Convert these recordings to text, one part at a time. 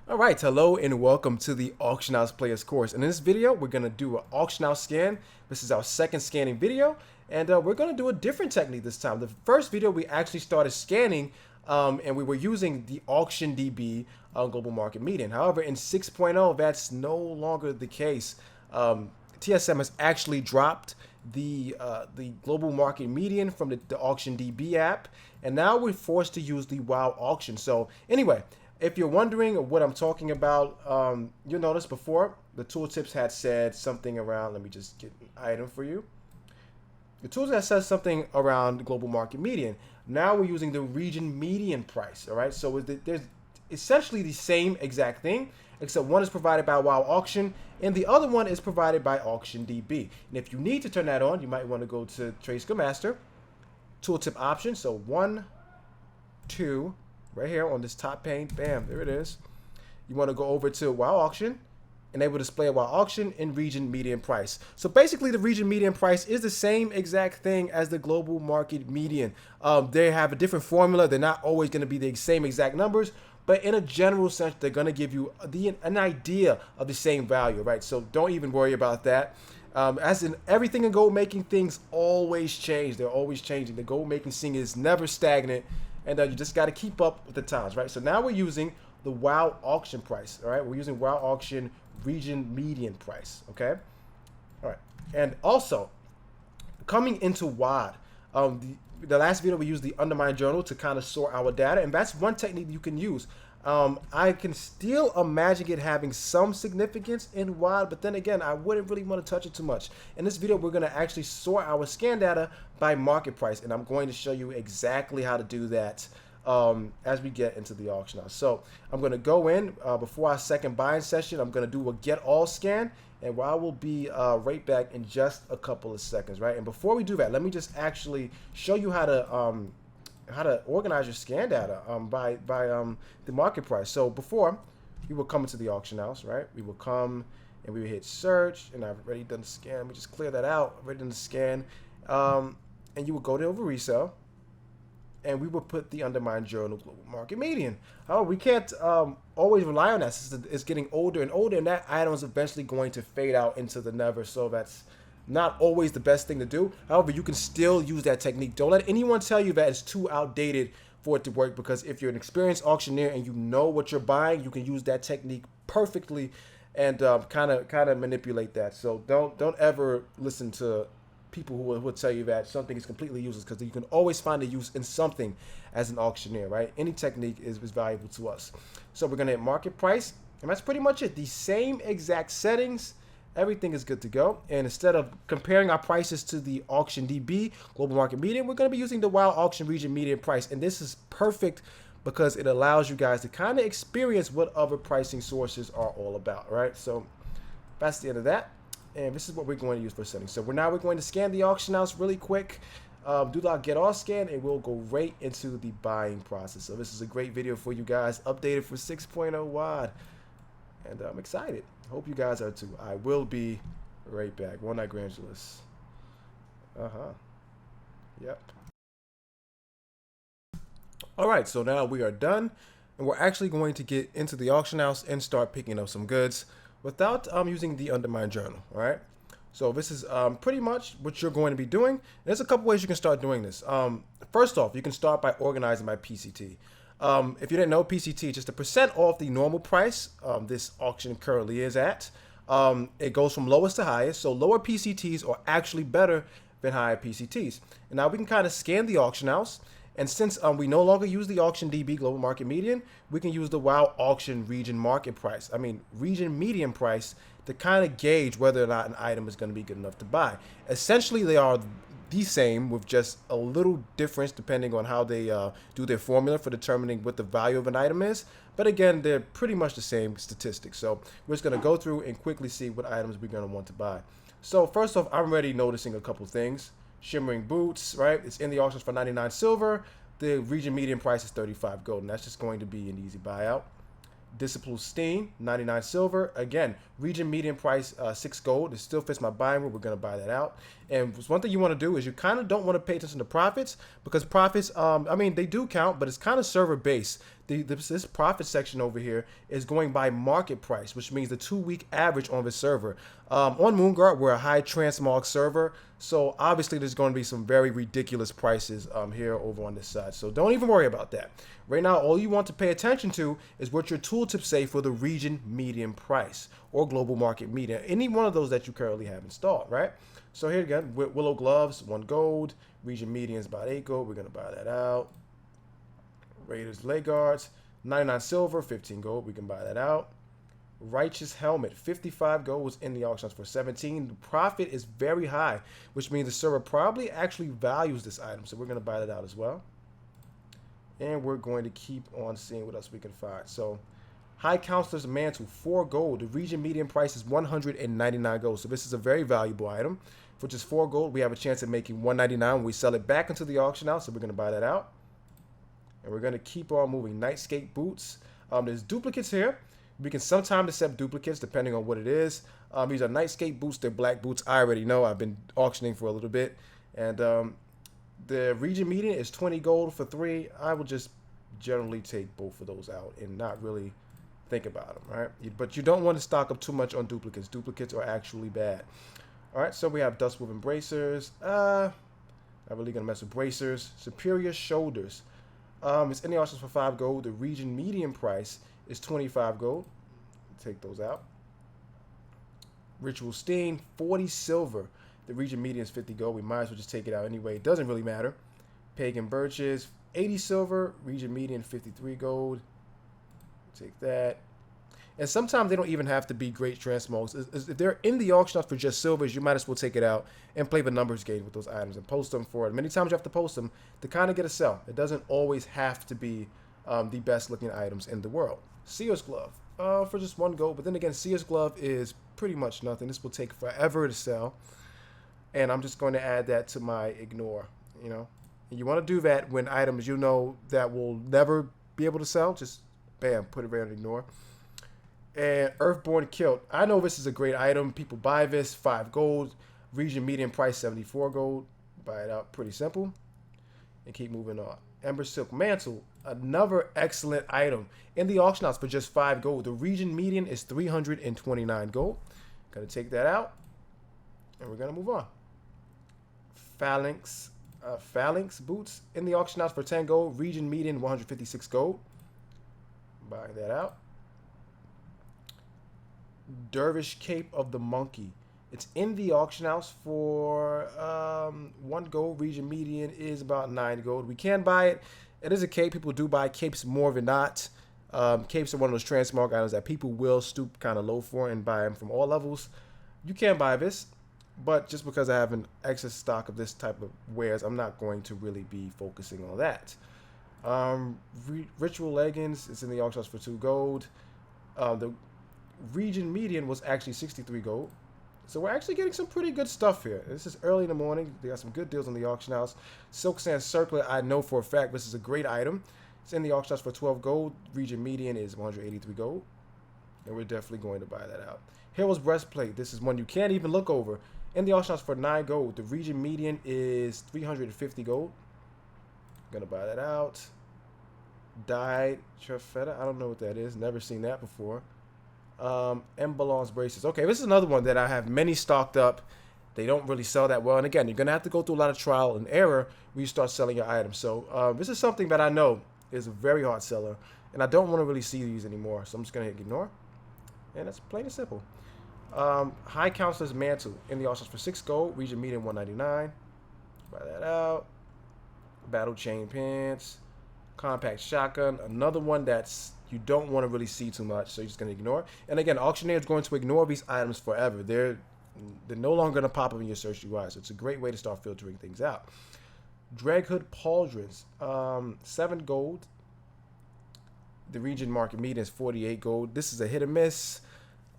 All right, hello and welcome to the Auction House Players course. In this video, we're going to do an auction house scan. This is our second scanning video, and we're going to do a different technique this time. The first video, we actually started scanning, and we were using the Auction DB global market median. However, in 6.0, that's no longer the case. TSM has actually dropped the global market median from the Auction DB app, and now we're forced to use the WOD auction. So anyway, if you're wondering what I'm talking about, you'll notice before the tooltips had said something around, let me just get an item for you. The tooltip that says something around the global market median. Now we're using the region median price, all right? So there's essentially the same exact thing, except one is provided by WOD auction and the other one is provided by Auction DB. And if you need to turn that on, you might want to go to Trade Skill Master, tooltip option, so 1, 2, right here on this top pane, bam, there it is. You want to go over to WOD auction, enable display WOD auction in region median price. So basically the region median price is the same exact thing as the global market median. They have a different formula. They're not always going to be the same exact numbers, but in a general sense, they're going to give you an idea of the same value, right? So don't even worry about that. As in everything in gold making, things always change. They're always changing. The gold making scene is never stagnant. And you just got to keep up with the times, right? So now we're using the WOD auction price, all right? We're using WOD auction region median price, okay? All right. And also, coming into WOD, the last video we used the undermined journal to kind of sort our data, and that's one technique you can use. I can still imagine it having some significance in WOD, but then again, I wouldn't really want to touch it too much. In this video, we're going to actually sort our scan data by market price, and I'm going to show you exactly how to do that as we get into the auction house. So I'm going to go in before our second buying session. I'm going to do a get all scan, and I will be right back in just a couple of seconds, right? And before we do that, let me just actually show you how to organize your scan data by the market price. So before, we will come into the auction house, right? We will come and we will hit search, and I've already done the scan. Let me just clear that out. I've already done the scan. And you will go to over resale, and we will put the undermined journal global market median. Oh, we can't always rely on that since it's getting older and older, and that item is eventually going to fade out into the never. So that's not always the best thing to do. However, you can still use that technique. Don't let anyone tell you that it's too outdated for it to work, because if you're an experienced auctioneer and you know what you're buying, you can use that technique perfectly and kind of manipulate that. So don't ever listen to people who will tell you that something is completely useless, because you can always find a use in something as an auctioneer, right? Any technique is valuable to us. So we're going to hit market price, and that's pretty much it. The same exact settings. Everything is good to go. And instead of comparing our prices to the Auction DB global market median, we're going to be using the WOD auction region median price. And this is perfect because it allows you guys to kind of experience what other pricing sources are all about, right? So that's the end of that. And this is what we're going to use for settings. So we're going to scan the auction house really quick. Do the get all scan, and we'll go right into the buying process. So this is a great video for you guys, updated for 6.0 WOD. And I'm excited. Hope you guys are too. I will be right back. One night Grangelus. Yep. All right, so now we are done, and we're actually going to get into the auction house and start picking up some goods without using the undermined journal. All right. So this is pretty much what you're going to be doing. There's a couple ways you can start doing this. First off, you can start by organizing by PCT. If you didn't know, PCT is just a percent off the normal price this auction currently is at. It goes from lowest to highest, so lower PCTs are actually better than higher PCTs. And now we can kind of scan the auction house, and since we no longer use the Auction DB global market median, we can use the WOD auction region market price. Region median price to kind of gauge whether or not an item is going to be good enough to buy. Essentially, they are the same with just a little difference depending on how they do their formula for determining what the value of an item is. But again, they're pretty much the same statistics. So we're just going to go through and quickly see what items we're going to want to buy. So first off, I'm already noticing a couple things. Shimmering boots, right? It's in the auctions for 99 silver. The region median price is 35 gold, and that's just going to be an easy buyout. Discipline Steam, 99 silver. Again, region median price 6 gold. It still fits my buying rule. We're going to buy that out. And one thing you want to do is you kind of don't want to pay attention to profits, because profits, I mean, they do count, but it's kind of server based. this profit section over here is going by market price, which means the 2-week average on the server. On Moongard, we're a high transmog server, so obviously there's going to be some very ridiculous prices here over on this side. So don't even worry about that. Right now, all you want to pay attention to is what your tooltips say for the region median price or global market median, any one of those that you currently have installed, right? So here again, Willow Gloves, 1 gold. Region median is about 8 gold. We're going to buy that out. Raiders leg guards, 99 silver, 15 gold. We can buy that out. Righteous helmet, 55 gold was in the auctions for 17. The profit is very high, which means the server probably actually values this item. So we're going to buy that out as well. And we're going to keep on seeing what else we can find. So High Counselor's Mantle, 4 gold. The region median price is 199 gold. So this is a very valuable item. For just 4 gold, we have a chance of making 199 when we sell it back into the auction house. So we're going to buy that out. And we're going to keep on moving. Nightskate boots. There's duplicates here. We can sometimes accept duplicates depending on what it is. These are Nightskate boots. They're black boots. I already know. I've been auctioning for a little bit. And the region median is 20 gold for 3. I will just generally take both of those out and not really think about them, right? But you don't want to stock up too much on duplicates. Duplicates are actually bad. All right, so we have Dustwoven bracers. Not really gonna mess with bracers. Superior shoulders. It's in the auctions for 5 gold. The region median price is 25 gold. Take those out. Ritual Steen, 40 silver. The region median is 50 gold. We might as well just take it out anyway. It doesn't really matter. Pagan Birches, 80 silver. Region median, 53 gold. Take that. And sometimes they don't even have to be great transmogs. If they're in the auction house for just silvers, you might as well take it out and play the numbers game with those items and post them for it. Many times you have to post them to kind of get a sell. It doesn't always have to be the best looking items in the world. Seer's Glove for just 1 gold. But then again, Seer's Glove is pretty much nothing. This will take forever to sell. And I'm just going to add that to my ignore, you know. And you want to do that when items you know that will never be able to sell. Just, bam, put it right on ignore. And Earthborn Kilt. I know this is a great item. People buy this, 5 gold. Region median price, 74 gold. Buy it out, pretty simple. And keep moving on. Ember Silk Mantle, another excellent item. In the auction house for just 5 gold. The region median is 329 gold. Gonna take that out. And we're gonna move on. Phalanx boots in the auction house for 10 gold. Region median, 156 gold. Buy that out. Dervish Cape of the Monkey. It's in the auction house for 1 gold. Region median is about 9 gold. We can buy it. It is a cape. People do buy capes more than not. Capes are one of those transmog items that people will stoop kind of low for and buy them from all levels. You can buy this, but just because I have an excess stock of this type of wares, I'm not going to really be focusing on that. Ritual Leggings is in the auction house for 2 gold. The region median was actually 63 gold. So we're actually getting some pretty good stuff here. This is early in the morning. They got some good deals in the auction house. Silk Sand Circlet, I know for a fact this is a great item. It's in the auction house for 12 gold. Region median is 183 gold. And we're definitely going to buy that out. Hero's Breastplate. This is one you can't even look over. In the auction house for 9 gold. The region median is 350 gold. Gonna buy that out. Dyed Trefetta. I don't know what that is. Never seen that before. Embalons braces. Okay, this is another one that I have many stocked up. They don't really sell that well. And again, you're going to have to go through a lot of trial and error when you start selling your items. So this is something that I know is a very hard seller. And I don't want to really see these anymore. So I'm just going to hit ignore. And that's plain and simple. High Counselor's Mantle in the auctions for 6 gold. Region median 199. Buy that out. Battle Chain Pants. Compact Shotgun. Another one that's you don't want to really see too much, so you're just going to ignore. And again, auctioneer is going to ignore these items forever. They're no longer going to pop up in your search UI, so it's a great way to start filtering things out. Draghood Pauldrons, 7 gold. The region market median is 48 gold. This is a hit or miss.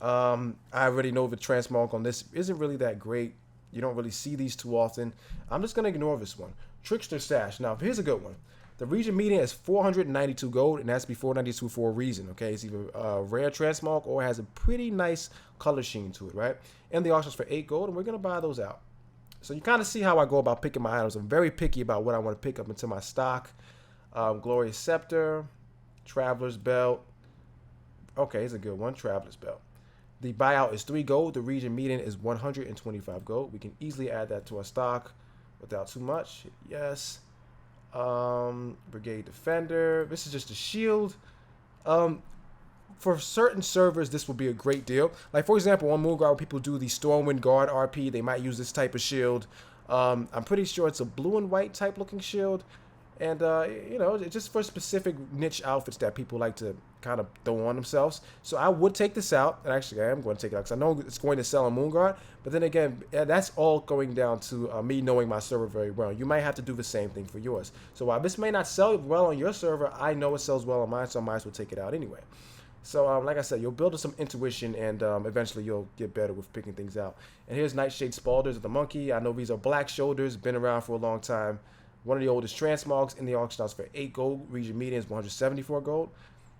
I already know the transmog on this isn't really that great. You don't really see these too often. I'm just going to ignore this one. Trickster Sash. Now, here's a good one. The region median is 492 gold, and that's before 92 for a reason, okay? It's either a rare transmog or has a pretty nice color sheen to it, right? And the auction's for 8 gold, and we're going to buy those out. So you kind of see how I go about picking my items. I'm very picky about what I want to pick up into my stock. Glorious Scepter, Traveler's belt. Okay, it's a good one. Traveler's belt. The buyout is 3 gold. The region median is 125 gold. We can easily add that to our stock without too much. Yes. Brigade Defender. This is just a shield. For certain servers, this will be a great deal. Like, for example, on Moonguard, people do the Stormwind Guard RP. They might use this type of shield. I'm pretty sure it's a blue and white type looking shield. And, you know, it's just for specific niche outfits that people like to kind of throw on themselves. So I would take this out. And actually, I am going to take it out because I know it's going to sell on Moonguard. But then again, that's all going down to me knowing my server very well. You might have to do the same thing for yours. So while this may not sell well on your server, I know it sells well on mine, so I might as well take it out anyway. So, like I said, you'll build some intuition, and eventually you'll get better with picking things out. And here's Nightshade Spalders of the Monkey. I know these are black shoulders, been around for a long time. One of the oldest transmogs in the auction house for 8 gold. Region median is 174 gold.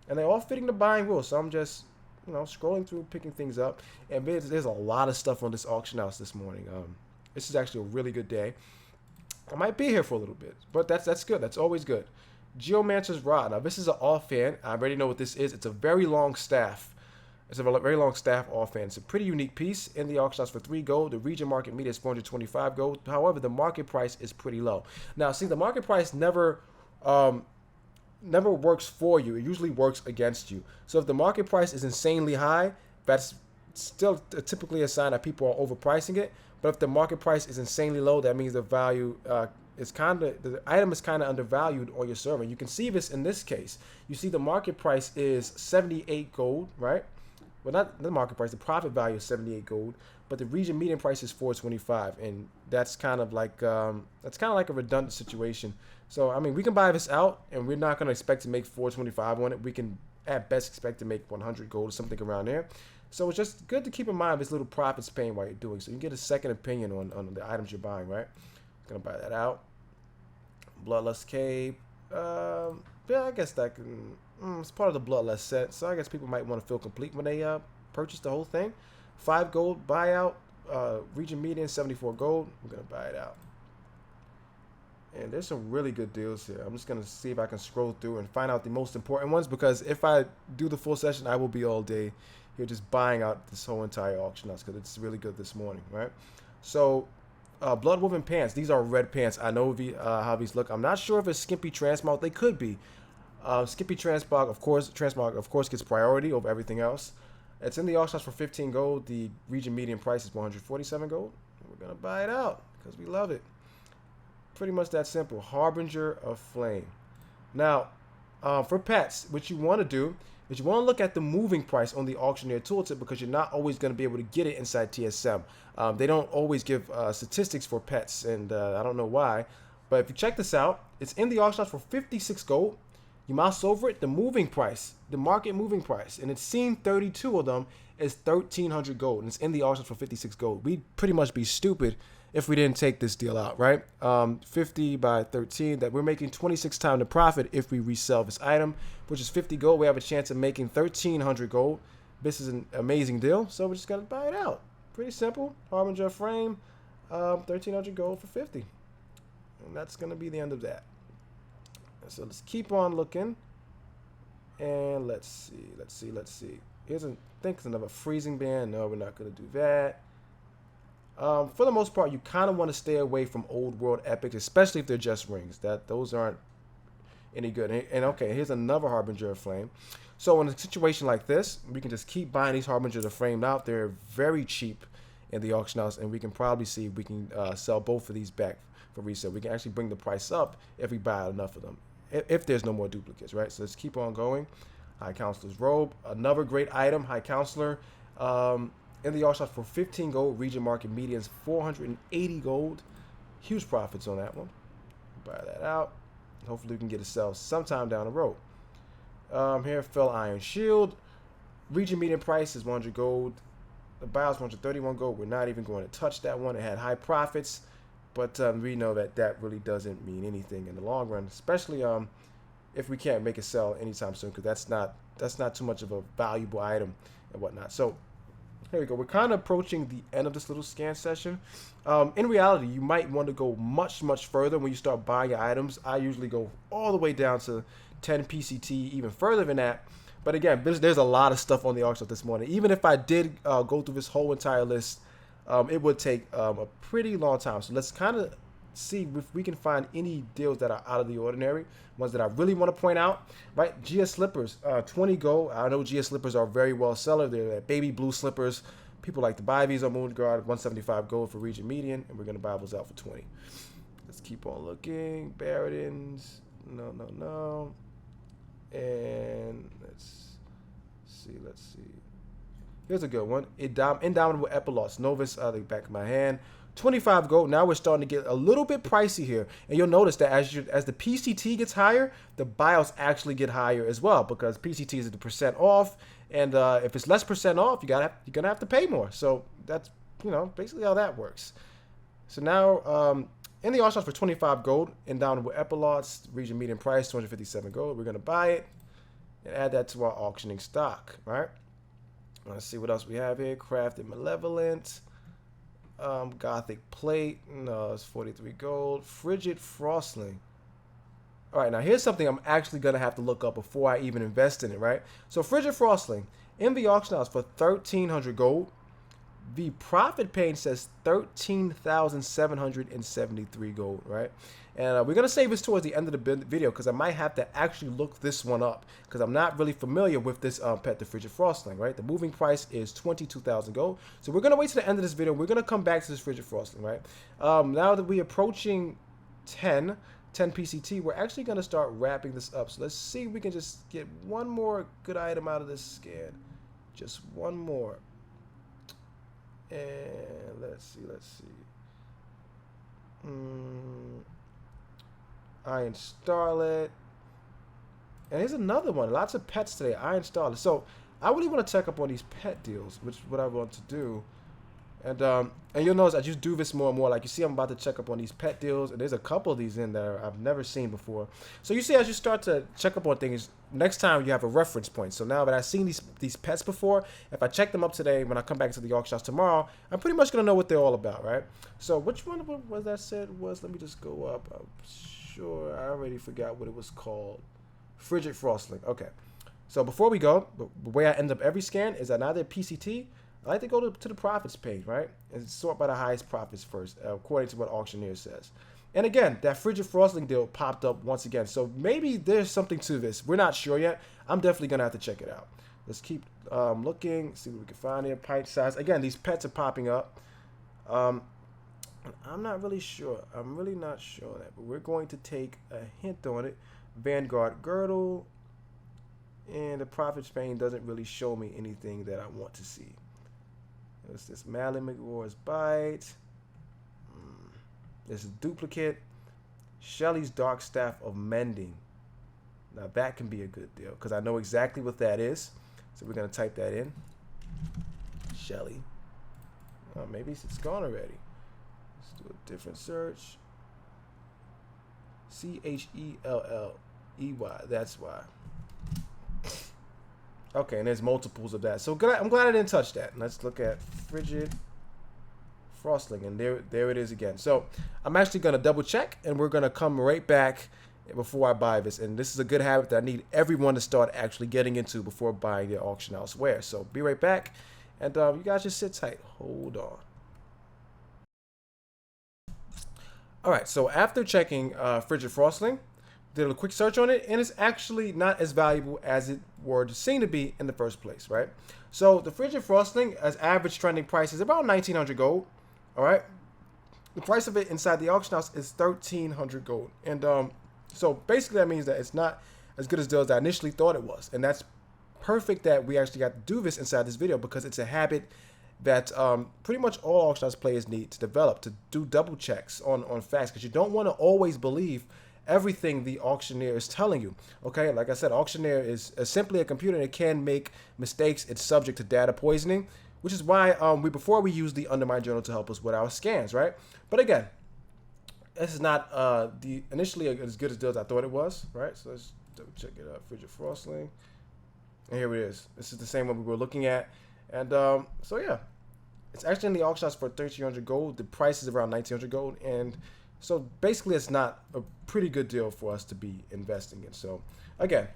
And they're all fitting the buying rule, so I'm just, you know, scrolling through, picking things up. And there's a lot of stuff on this auction house this morning. This is actually a really good day. I might be here for a little bit, but that's good. That's always good. Geomancer's Rod. Now, this is an offhand. I already know what this is. It's a very long staff. It's a very long staff offhand. It's a pretty unique piece in the auction house for 3 gold. The region market meter is 425 gold. However, the market price is pretty low. Now, see, the market price never works for you. It usually works against you. So if the market price is insanely high, that's still typically a sign that people are overpricing it. But if the market price is insanely low, that means the value the item is kind of undervalued on your server. You can see this in this case. You see the market price is 78 gold, right? Well, not the market price. The profit value is 78 gold, but the region median price is 425, and that's kind of like a redundant situation. So I mean, we can buy this out, and we're not going to expect to make 425 on it. We can at best expect to make 100 gold or something around there. So it's just good to keep in mind this little profit span while you're doing. So you can get a second opinion on the items you're buying, right? Gonna buy that out. Bloodlust Cave. Yeah, I guess that can. It's part of the Bloodlust set, so I guess people might want to feel complete when they purchase the whole thing. 5 gold buyout. Region median 74 gold. We're gonna buy it out. And there's some really good deals here. I'm just gonna see if I can scroll through and find out the most important ones, because if I do the full session, I will be all day here just buying out this whole entire auction house because it's really good this morning, right? So. Bloodwoven pants. These are red pants. I know how these look. I'm not sure if it's Skimpy Transmog. They could be. Skimpy Transmog, of course, gets priority over everything else. It's in the auction house for 15 gold. The region median price is 147 gold. We're gonna buy it out because we love it. Pretty much that simple. Harbinger of Flame. Now, for pets, what you want to do is you want to look at the moving price on the auctioneer tooltip, because you're not always going to be able to get it inside TSM. They don't always give statistics for pets, and I don't know why. But if you check this out, it's in the auction house for 56 gold. You mouse over it, the moving price, the market moving price, and it's seen 32 of them is 1,300 gold, and it's in the auction for 56 gold. We'd pretty much be stupid if we didn't take this deal out, right? 50 by 13, that we're making 26 times the profit if we resell this item, which is 50 gold. We have a chance of making 1,300 gold. This is an amazing deal, so we just gotta buy it out. Pretty simple. Harbinger frame, 1,300 gold for 50. And that's gonna be the end of that. So let's keep on looking. And let's see. I think it's another freezing band. No, we're not gonna do that. For the most part, you kind of want to stay away from old world epics, especially if they're just rings. Those aren't any good. And okay, here's another Harbinger of Flame. So in a situation like this, we can just keep buying these Harbingers of Flame out. They're very cheap in the auction house, and we can probably see if we can sell both of these back for resale. We can actually bring the price up if we buy enough of them, if there's no more duplicates, right? So let's keep on going. High Counselor's Robe, another great item. High Counselor. In the auction house for 15 gold. Region market medians 480 gold. Huge profits on that one. Buy that out. Hopefully we can get a sell sometime down the road. Here, Fell Iron Shield. Region median price is 100 gold. The buyout is 131 gold. We're not even going to touch that one. It had high profits, but we know that really doesn't mean anything in the long run, especially if we can't make a sell anytime soon, because that's not too much of a valuable item and whatnot. So here we go. We're kind of approaching the end of this little scan session. In reality, you might want to go much further when you start buying your items. I usually go all the way down to 10 PCT, even further than that. But again, there's a lot of stuff on the auction this morning. Even if I did go through this whole entire list, it would take a pretty long time. So let's kind of see if we can find any deals that are out of the ordinary, ones that I really want to point out, right? GS slippers, 20 gold. I know GS slippers are very well seller. They're baby blue slippers. People like to buy these on Moon Guard, 175 gold for region median, and we're going to buy those out for 20. Let's keep on looking. Baradins, no. And let's see. Here's a good one. Indomitable Epilots, Novus, the back of my hand. 25 gold. Now we're starting to get a little bit pricey here, and you'll notice that as the PCT gets higher, the buyouts actually get higher as well, because PCT is the percent off, and if it's less percent off, you're gonna have to pay more. So that's basically how that works. So now in the auction for 25 gold, Indomitable Epilots, region median price 257 gold. We're gonna buy it and add that to our auctioning stock. Right. Let's see what else we have here. Crafted Malevolent. Gothic Plate, no, it's 43 gold. Frigid Frostling. All right, now here's something I'm actually gonna have to look up before I even invest in it, right? So Frigid Frostling in the auction house for 1,300 gold. The profit page says 13,773 gold, right? And we're gonna save this towards the end of the video because I might have to actually look this one up because I'm not really familiar with this pet, the Frigid Frostling, right? The moving price is 22,000 gold. So we're gonna wait to the end of this video. We're gonna come back to this Frigid Frostling, right? Now that we're approaching 10 PCT, we're actually gonna start wrapping this up. So let's see if we can just get one more good item out of this scan. Just one more. And let's see. Iron Starlet. And here's another one. Lots of pets today. Iron Starlet. So I really want to check up on these pet deals, which is what I want to do. And you'll notice I just do this more and more. Like you see, I'm about to check up on these pet deals, and there's a couple of these in there I've never seen before. So you see, as you start to check up on things, next time you have a reference point. So now that I've seen these pets before, if I check them up today, when I come back to the auction house tomorrow, I'm pretty much gonna know what they're all about, right? So which one was that said was? Let me just go up. I'm sure I already forgot what it was called. Frigid Frostling. Okay. So before we go, the way I end up every scan is that now they're PCT. I like to go to the profits page, right? And sort by the highest profits first, according to what auctioneer says. And again, that Frigid Frostling deal popped up once again. So maybe there's something to this. We're not sure yet. I'm definitely going to have to check it out. Let's keep looking, see what we can find here. Pint size. Again, these pets are popping up. I'm not really sure. I'm really not sure that. But we're going to take a hint on it. Vanguard Girdle. And the profits pane doesn't really show me anything that I want to see. What's this? Malin McRoar's Bite. This is Duplicate. Shelly's Dark Staff of Mending. Now that can be a good deal because I know exactly what that is. So we're going to type that in. Shelly. Oh, maybe it's gone already. Let's do a different search. Chelley. That's why. Okay, and there's multiples of that. So I'm glad I didn't touch that. Let's look at Frigid Frostling, and there it is again. So I'm actually going to double check, and we're going to come right back before I buy this. And this is a good habit that I need everyone to start actually getting into before buying their auction elsewhere. So be right back, and you guys just sit tight. Hold on. All right, so after checking Frigid Frostling, did a quick search on it, and it's actually not as valuable as it would seem to be in the first place, right? So the Frigid Frostling, as average trending price, is about 1,900 gold. All right, the price of it inside the auction house is 1,300 gold, and so basically that means that it's not as good as deal as I initially thought it was, and that's perfect that we actually got to do this inside this video because it's a habit that pretty much all auction house players need to develop, to do double checks on facts, because you don't want to always believe everything the auctioneer is telling you. Okay, like I said, auctioneer is simply a computer and it can make mistakes. It's subject to data poisoning, which is why before we use the Undermine Journal to help us with our scans, right? But again, this is not initially as good as deal as I thought it was, right? So let's double check it out. Frigid Frostling, and here it is. This is the same one we were looking at, and so yeah, it's actually in the auction house for 1,300 gold. The price is around 1,900 gold, and So basically, it's not a pretty good deal for us to be investing in. So again,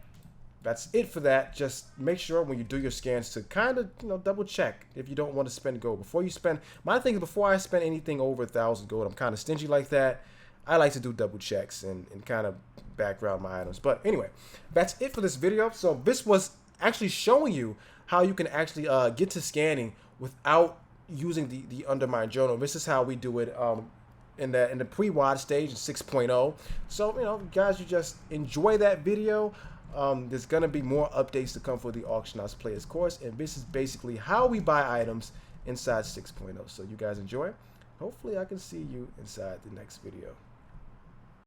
that's it for that. Just make sure when you do your scans to kind of, double check if you don't want to spend gold before you spend. My thing is, before I spend anything over 1,000 gold, I'm kind of stingy like that. I like to do double checks and kind of background my items. But anyway, that's it for this video. So this was actually showing you how you can actually get to scanning without using the Undermine journal. This is how we do it in the pre-WOD stage in 6.0. So guys, you just enjoy that video. There's gonna be more updates to come for the Auction House Players course, and this is basically how we buy items inside 6.0. So you guys enjoy. Hopefully I can see you inside the next video.